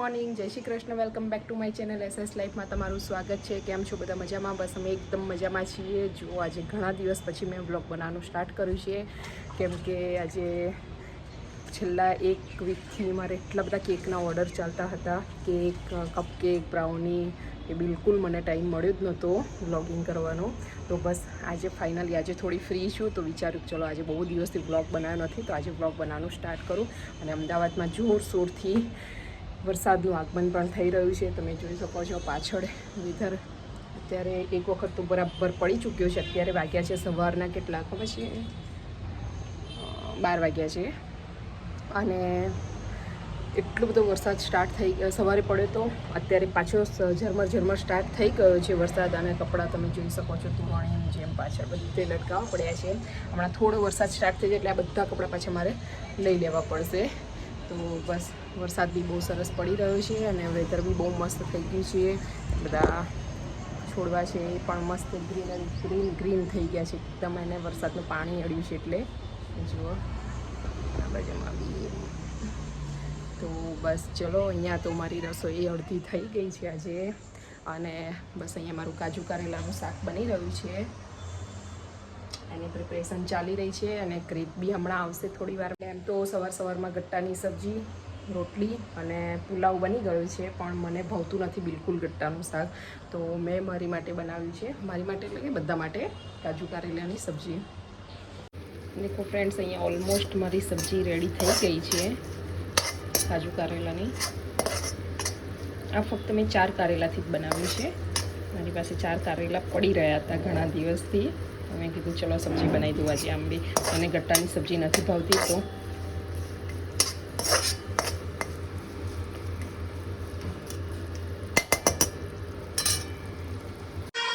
Morning, જય Shri Krishna. Welcome back to my channel SS લાઈફમાં તમારું સ્વાગત છે. કેમ છો બધા? મજામાં? બસ અમે એકદમ મજામાં છીએ. જો આજે ઘણા દિવસ પછી મેં વ્લોગ બનાવવાનું સ્ટાર્ટ કર્યું છે, કેમ કે આજે છેલ્લા એક વીકથી મારે એટલા બધા કેકના ઓર્ડર ચાલતા હતા, કેક, કપકેક, બ્રાઉની, એ બિલકુલ મને ટાઈમ મળ્યો જ નહોતો વ્લોગિંગ કરવાનો. તો બસ આજે ફાઇનલી આજે થોડી ફ્રી છું, તો વિચાર્યું ચલો આજે બહુ દિવસથી વ્લોગ બનાવ્યો નથી, તો આજે વ્લોગ બનાવવાનું સ્ટાર્ટ કરું. અને અમદાવાદમાં જોરશોરથી વરસાદનું આગમન પણ થઈ રહ્યું છે. તમે જોઈ શકો છો પાછળ વેધર. અત્યારે એક વખત તો બરાબર પડી ચૂક્યો છે. અત્યારે વાગ્યા છે સવારના કેટલા ખબર છે, 12 વાગ્યા છે. અને એટલો બધો વરસાદ સ્ટાર્ટ થઈ ગયો, સવારે પડ્યો તો અત્યારે પાછો ઝરમર સ્ટાર્ટ થઈ ગયો છે વરસાદ. અને કપડાં તમે જોઈ શકો છો તુવાણીની જેમ પાછળ બધે લટકાવવા પડ્યા છે. હમણાં થોડો વરસાદ સ્ટાર્ટ થઈ જાય એટલે આ બધા કપડાં પાછા મારે લઈ લેવા પડશે. તો બસ વરસાદ બી બહુ સરસ પડી રહ્યો છે અને વેધર બી બહુ મસ્ત થઈ ગયું છે. બધા છોડવા છે એ પણ મસ્ત ગ્રીન થઈ ગયા છે એકદમ. એને વરસાદનું પાણી અડ્યું છે એટલે જુઓ આ બાજુમાં બી. તો બસ ચલો, અહીંયા તો મારી રસોઈ અડધી થઈ ગઈ છે આજે. અને બસ અહીંયા મારું કાજુ કારેલાનું શાક બની રહ્યું છે, એની પ્રિપરેશન ચાલી રહી છે. અને ક્રીપ બી હમણાં આવશે થોડી વાર. એમ તો સવારમાં ગટ્ટાની સબ્જી, રોટલી અને પુલાવ બની ગયો છે, પણ મને ભાવતું નથી બિલકુલ ગટ્ટાનું શાક. તો મેં મારી માટે બનાવ્યું છે, મારી માટે એટલે કે બધા માટે, કાજુ કારેલાની સબ્જી. દેખો ફ્રેન્ડ્સ, અહીંયા ઓલમોસ્ટ મારી સબ્જી રેડી થઈ ગઈ છે કાજુ કારેલાની. આ ફક્ત મેં 4 કારેલાથી જ બનાવ્યું છે. મારી પાસે 4 કારેલા પડી રહ્યા હતા ઘણા દિવસથી. મેં કીધું ચલો સબ્જી બનાવી દઉં આજે. આમ બી મને ગટ્ટાની સબ્જી નથી ભાવતી. તો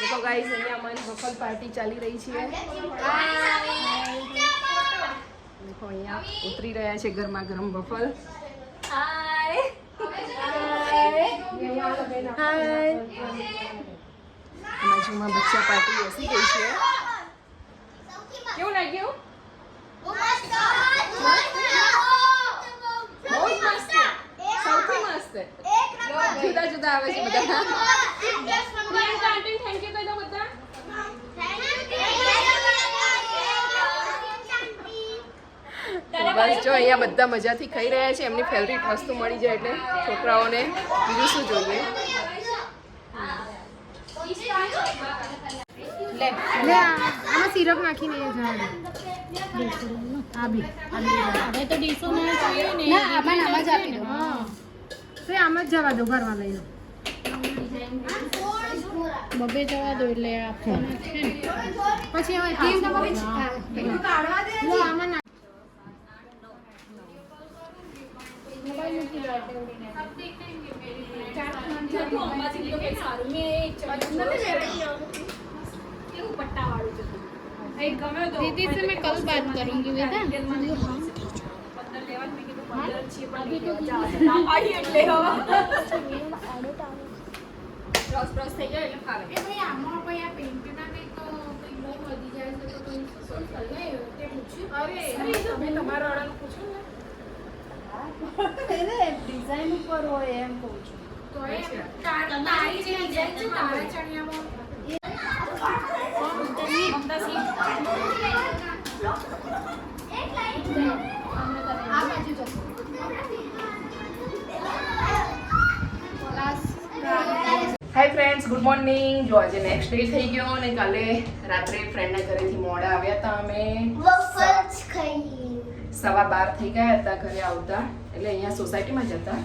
દેખો ગાઈસ, અહીંયા અમારી વફલ પાર્ટી ચાલી રહી છે. દેખો અહીંયા ઉતરી રહ્યા છે ગરમા ગરમ વફલ. બાજુમાં બચ્ચા પાર્ટી બેસી ગઈ છે. કેવું લાગ્યું? બહુ મસ્ત, સૌથી મસ્ત. જુદા જુદા આવે છે બધા. થેન્ક યુ કહી દો બધા. બસ જો અહીંયા બધા મજાથી ખાઈ રહ્યા છે. એમની ફેવરિટ વસ્તુ મળી જાય એટલે છોકરાઓને બીજું શું જોઈએ. લે આમાં સિરપ નાખીને આ બી હવે તો ડીશો ને જોઈએ ને. ના આમાં નામ જ આપી દો. હા તો આમ જ જવા દો ઘરમાં લઈને. બબે જવા દો એટલે આપવાના છે. પછી હવે ટીમ કાઢવા દે. લો આમાં ના મોબાઈલ મૂકી દો. दीदी से मैं कल बात करूंगी बेटा. ડિઝાઇન ઉપર હોય એમ કહું છું. તો એ તારી જે ડિઝાઇન છે તારા ચણિયામાં હાય ફ્રેન્ડ્સ, ગુડ મોર્નિંગ. જો આજે નેક્સ્ટ ડે થઈ ગયો અને કાલે રાત્રે ફ્રેન્ડના ઘરેથી મોડા આવ્યા હતા. અમે 12:15 થઈ ગયા હતા ઘરે આવતા. એટલે અહીંયા સોસાયટીમાં જ હતા,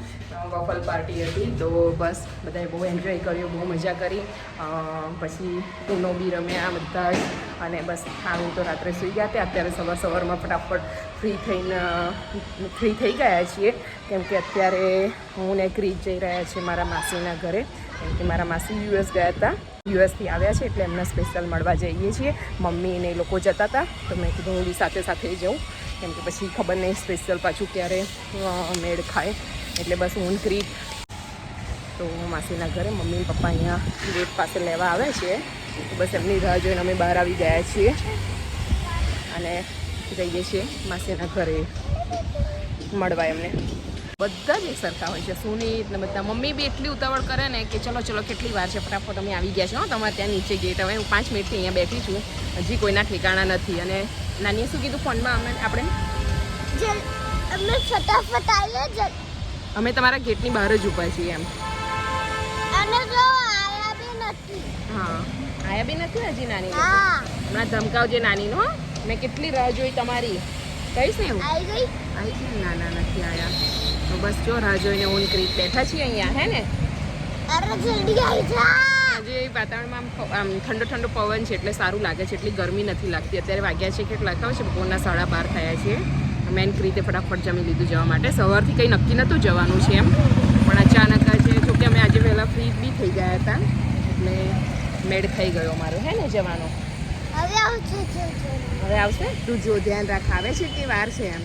વફલ પાર્ટી હતી. તો બસ બધાએ બહુ એન્જોય કર્યો, બહુ મજા કરી. પછી ઉનો બી રમ્યા બધા જ. અને બસ આવું તો રાત્રે સૂઈ ગયા હતા. અત્યારે સવારમાં ફટાફટ ફ્રી થઈ ગયા છીએ, કેમ કે અત્યારે હું ને ક્રીજ જઈ રહ્યા છીએ મારા માસીના ઘરે. કેમ કે મારા માસી US ગયા હતા, યુએસથી આવ્યા છે એટલે એમના સ્પેશિયલ મળવા જઈએ છીએ. મમ્મી ને એ લોકો જતા હતા, તો મેં કીધું હું બી સાથે જઉં, કેમ કે પછી ખબર નહીં સ્પેશિયલ પાછું ક્યારે મેળ ખાય. એટલે બસ હું ક્રીજ તો માસીના ઘરે, મમ્મી પપ્પા અહીંયા ગેટ પાસે લેવા આવે છે. તો બસ એમની રાહ જોઈને અમે બહાર આવી ગયા છીએ અને જઈએ છીએ માસીના ઘરે મળવા એમને. બધા જ એક સરખા હોય છે, સુનીત ને બધા. મમ્મી બી એટલી ઉતાવળ કરે ને કે ચલો ચલો કેટલી વાર છે, ફટાફટ અમે આવી ગયા છો તમારે ત્યાં નીચે ગેટ. હવે હું 5 મિનિટથી અહીંયા બેઠી છું, હજી કોઈના ઠેકાણા નથી. અને નાનીએ શું કીધું ફોનમાં આપણે ફટાફટ આવીએ. અમે તમારા ગેટની બહાર જ ઊભા છીએ એમ. અને જો આયા બી નથી. હા આયા બી નથી હજી નાની. હા હમણાં ધમકાવજે નાનીનો હો. મેં કેટલી રાહ જોઈ તમારી. કહીશ ને હું આવી ગઈ. આવી ગઈ. ના નથી આયા. તો બસ જો રાહ જોઈને હું ક્રીત બેઠા છીએ અહીંયા, હે ને. અરે જલ્દી આવી જા. આજે વાતાવરણમાં આમ ઠંડો ઠંડો પવન છે એટલે સારું લાગે છે, એટલી ગરમી નથી લાગતી. અત્યારે વાગ્યા છે કેટલા ખબર છે? બપોરના 12:30 થયા છે. મેન ક્રીતે ફટાફટ જમી લીધું જવા માટે. સવારથી કંઈ નક્કી નહોતું જવાનું છે એમ, પણ અચાનક આજે જોકે અમે આજે વહેલા ફ્રી બી થઈ ગયા હતા એટલે મેળ થઈ ગયો મારો, હે ને જવાનો. હવે આવશે. હવે આવશે. તું જો ધ્યાન રાખ, આવે છે કે વાર છે એમ.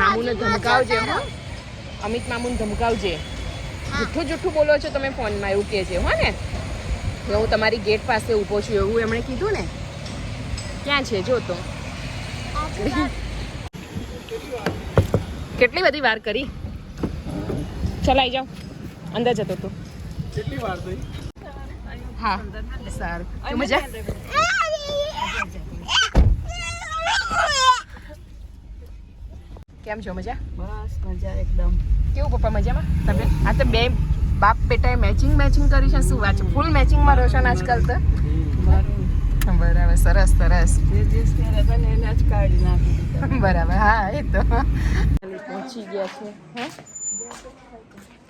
મામુને ધમકાવજે હો. અમિત મામુને ધમકાવજે. જૂઠું બોલો છો તમે ફોનમાં, એવું કહે છે હો ને. હું તમારી ગેટ પાસે ઊભો છું એવું એમણે કીધું ને. ક્યાં છે જો તો. કેટલી બધી વાર કરી. ચલાઈ જાઓ. અંદર જતો તો કેટલી વાર થઈ? હા સારું. મજા કેમ છો? મજા? બસ મજા એકદમ. કેવું પપ્પા મજામાં? તમે આ તો બે બાપ બેટાએ મેચિંગ કરી છે. શું વાત છે? ફૂલ મેચિંગમાં રહો છો ને આજકાલ તો. બરાબર, સરસ. જે દિવસ ત્યારે બને એને જ કાઢી નાખી. બરાબર, હા એ તો પહોંચી ગયા છે.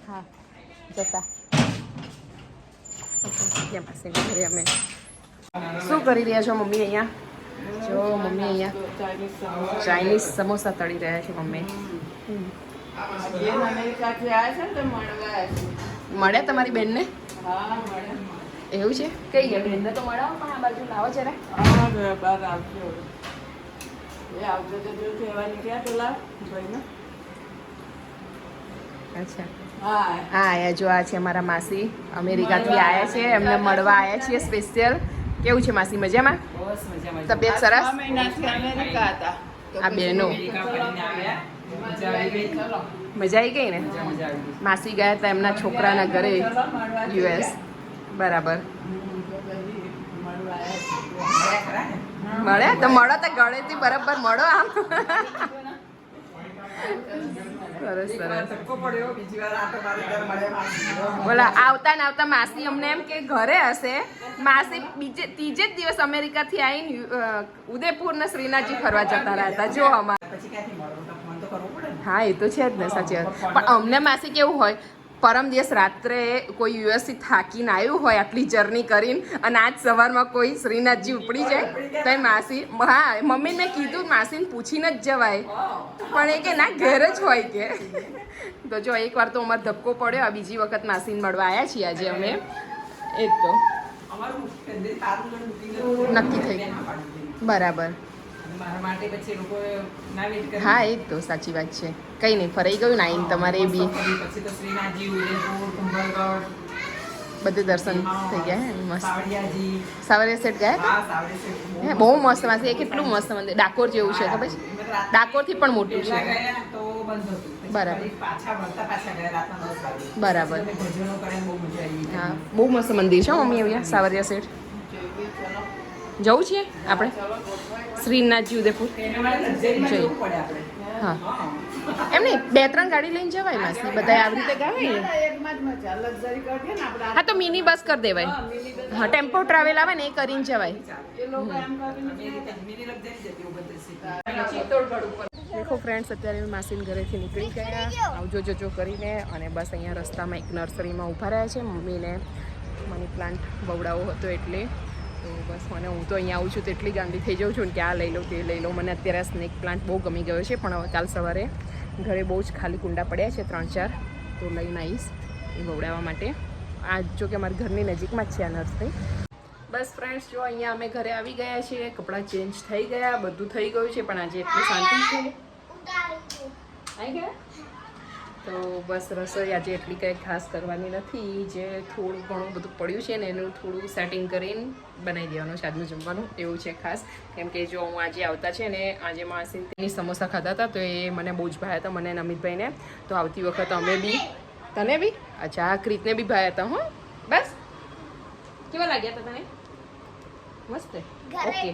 હા જતા પાસે ઘરે અમે. શું કરી રહ્યા છો મમ્મી અહીંયા? જો મમ્મી અહીંયા ચાઇનીઝ સમોસા તળી રહ્યા છે મમ્મી. અમેરિકાથી આવ્યા છે ને તો મળવા મળ્યા તમારી બેનને? હા મળે. એવું છે? કઈ ગયા બેનને તો મળાવો, પણ આ બાજુ લાવો જરા. હા બાર આવજો. એ આવજો તો જો કહેવા નીકળ્યા પેલા ભાઈને. અચ્છા હા હા આયા જો આ છે અમારા માસી, અમેરિકાથી આવ્યા છે, એમને મળવા આવ્યા છીએ સ્પેશિયલ. કેવું છે માસી? મજામાં? બસ મજામાં. તબિયત સરસ? 6 મહિનાથી અમેરિકા હતા. આ બેનો મજા આવી ગઈ ને? માસી ગયા હતા એમના છોકરાના ઘરે યુએસ. બરાબર. મળ્યા તો મળો તો ગળેથી બરાબર મળો આમ. સરસ. બોલા આવતા ને આવતા માસી અમને એમ કે ઘરે હશે. માસી ત્રીજે જ દિવસ અમેરિકાથી આવીને ઉદયપુર ને શ્રીનાથજી ફરવા જતા રહ્યા હતા. જો અમારે હા એ તો છે જ ને, સાચી વાત. પણ અમને માસી કેવું હોય, પરમ દિવસ રાત્રે કોઈ યુએસથી થાકીને આવ્યું હોય આટલી જર્ની કરીને, અને આજ સવારમાં કોઈ શ્રીનાથજી ઉપડી જાય તો માસી, હા મમ્મીને મેં કીધું માસીને પૂછીને જ જવાય, પણ એ કે ના ઘેર જ હોય કે. તો જો એકવાર તો અમારે ધક્કો પડ્યો, આ બીજી વખત માસીને મળવા આવ્યા છીએ આજે અમે. એ જ તો નક્કી થઈ બરાબર. હા એ જ તો સાચી વાત છે. કઈ નહીં, ફરાઈ ગયું ને આઈને તમારે બી બધે દર્શન થઈ ગયા. હે મસ્ત. સાવરિયા સેટ ગયા હે, બહુ મસ્ત માસી. એ કેટલું મસ્ત મંદિર, ડાકોર જેવું છે ખબર છે? ડાકોરથી પણ મોટું છે. બરાબર. હા બહુ મસ્ત મંદિર છે મમ્મી. અહીંયા સાવરિયા સેટ જવું છે આપણે શ્રીનાથજી ઉદયપુર જઈએ. હા એમ નહીં, 2-3 ગાડી લઈને જવાય માસી, બધા આવી રીતે ગાવે. હા તો મિની બસ કરી દેવાય. હા ટેમ્પો ટ્રાવેલ આવે ને એ કરીને જવાય. દેખો ફ્રેન્ડ્સ, અત્યારે અમે માસીન ઘરેથી નીકળી ગયા આવજો જજો કરીને, અને બસ અહીંયા રસ્તામાં એક નર્સરીમાં ઊભા રહ્યા છે. મમ્મીને મની પ્લાન્ટ બવડાવો હતો એટલે. તો બસ મને, હું તો અહીંયા આવું છું તો એટલી ગાંડી થઈ જાઉં છું ને કે આ લઈ લો તે લઈ લો. મને અત્યારે આ સ્નેક પ્લાન્ટ બહુ ગમી ગયો છે, પણ હવે કાલ સવારે ઘરે બહુ જ ખાલી કુંડા પડ્યા છે 3-4, તો લઈને આવીશ એ વવડાવવા માટે. આ જો કે અમારા ઘરની નજીકમાં જ છે આ નર્સરી. બસ ફ્રેન્ડ્સ જો અહીંયા અમે ઘરે આવી ગયા છીએ, કપડાં ચેન્જ થઈ ગયા, બધું થઈ ગયું છે, પણ આજે એટલી શાંતિ છે. આવી ગયા તો બસ રસોઈ આજે એટલી કંઈ ખાસ કરવાની નથી, જે થોડું ઘણું બધું પડ્યું છે ને એનું થોડું સેટિંગ કરીને બનાવી દેવાનું છે આજનું જમવાનું એવું છે ખાસ. કેમ કે જો હું આજે આવતા છે ને આજે માસીની સમોસા ખાધા હતા તો એ મને બહુ જ ભાવ્યા હતા, મને અને અમિતભાઈને. તો આવતી વખત અમે બી તને બી અચ્છા આ ક્રીતને બી ભાવ્યા હતા. હો બસ કેવા લાગ્યા હતા તને? મસ્ત. ઓકે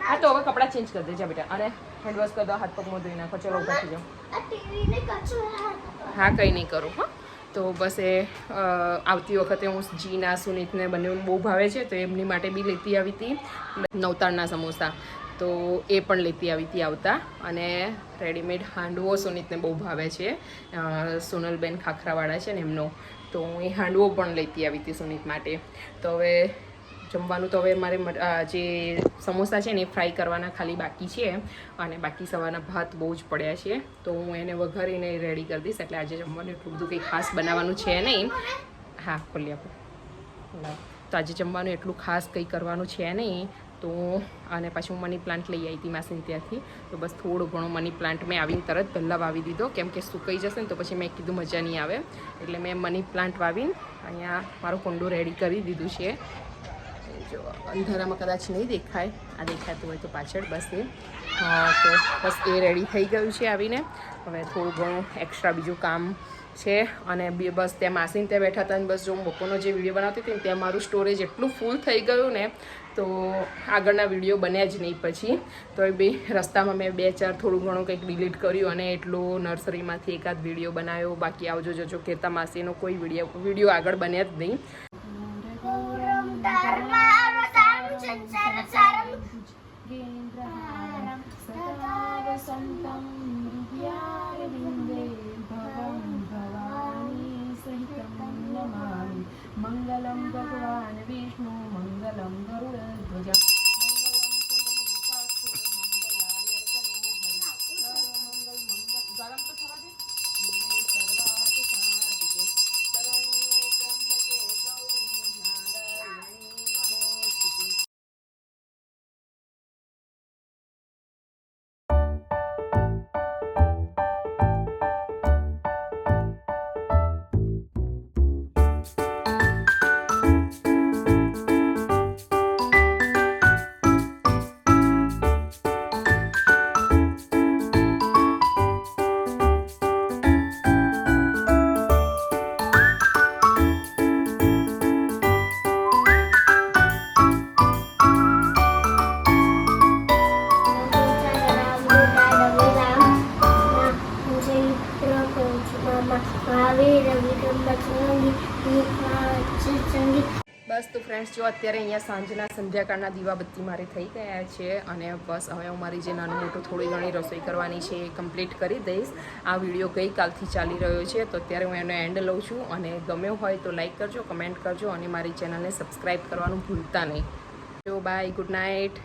હા તો હવે કપડાં ચેન્જ કરી દેજા બેટા અને હેન્ડવોશ કરી દો, હાથ પગ મોં ધોઈ નાખો. ચલો ઉભા થઈ જાઓ. હા કંઈ નહીં કરું. હા તો બસ એ આવતી વખતે હું જીના સુનીતને બંને બહુ ભાવે છે તો એમની માટે બી લેતી આવી હતી નવતાળના સમોસા, તો એ પણ લેતી આવી હતી આવતા. અને રેડીમેડ હાંડવો સુનીતને બહુ ભાવે છે, સોનલબેન ખાખરાવાળા છે ને એમનો, તો હું એ હાંડવો પણ લેતી આવી હતી સુનીત માટે. તો હવે જમવાનું તો હવે મારે જે સમોસા છે ને એ ફ્રાય કરવાના ખાલી બાકી છે અને બાકી સવારના ભાત બહુ જ પડ્યા છે તો હું એને વઘારીને રેડી કરી દઈશ. એટલે આજે જમવાનું એટલું બધું કંઈ ખાસ બનાવવાનું છે નહીં. હા ખોલી આપો. તો આજે જમવાનું એટલું ખાસ કંઈ કરવાનું છે નહીં. તો અને પાછી હું મની પ્લાન્ટ લઈ આવી હતી માસીને ત્યાંથી, તો બસ થોડું ઘણું મની પ્લાન્ટ મેં આવીને તરત પહેલાં વાવી દીધો કેમ કે સુકાઈ જશે ને તો પછી મેં કીધું મજા નહીં આવે, એટલે મેં મની પ્લાન્ટ વાવીને અહીંયા મારું કુંડું રેડી કરી દીધું છે. જો અંધારામાં કદાચ નહીં દેખાય, આ દેખાતું હોય તો પાછળ બસ એ તો બસ એ રેડી થઈ ગયું છે આવીને. હવે થોડું ઘણું એક્સ્ટ્રા બીજું કામ છે અને બસ ત્યાં માસીને ત્યાં બેઠા હતા અને બસ જો હું બપોરનો જે વિડીયો બનાવતી હતી ને ત્યાં મારું સ્ટોરેજ એટલું ફૂલ થઈ ગયું ને તો આગળના વિડીયો બન્યા જ નહીં પછી. તો એ બી રસ્તામાં મેં 2-4 થોડું ઘણું કંઈક ડિલીટ કર્યું અને એટલું નર્સરીમાંથી એકાદ વિડીયો બનાવ્યો. બાકી આવજો જજો કહેતા માસીનો કોઈ વિડીયો આગળ બન્યા જ નહીં. મંગલમ ભગવાન વિષ્ણુ મંગલમ ગરુડધ્વજ બસ તો ફ્રેન્ડ્સ જો અત્યારે અહીંયા સાંજના સંધ્યાકાળના દીવાબત્તી મારે થઈ ગયા છે અને બસ હવે હું મારી જે નાનું મોટું થોડી ઘણી રસોઈ કરવાની છે એ કમ્પ્લીટ કરી દઈશ. આ વિડીયો ગઈકાલથી ચાલી રહ્યો છે તો અત્યારે હું એનો એન્ડ લઉં છું અને ગમ્યો હોય તો લાઈક કરજો, કમેન્ટ કરજો અને મારી ચેનલને સબસ્ક્રાઈબ કરવાનું ભૂલતા નહીં. જો બાય, ગુડ નાઇટ.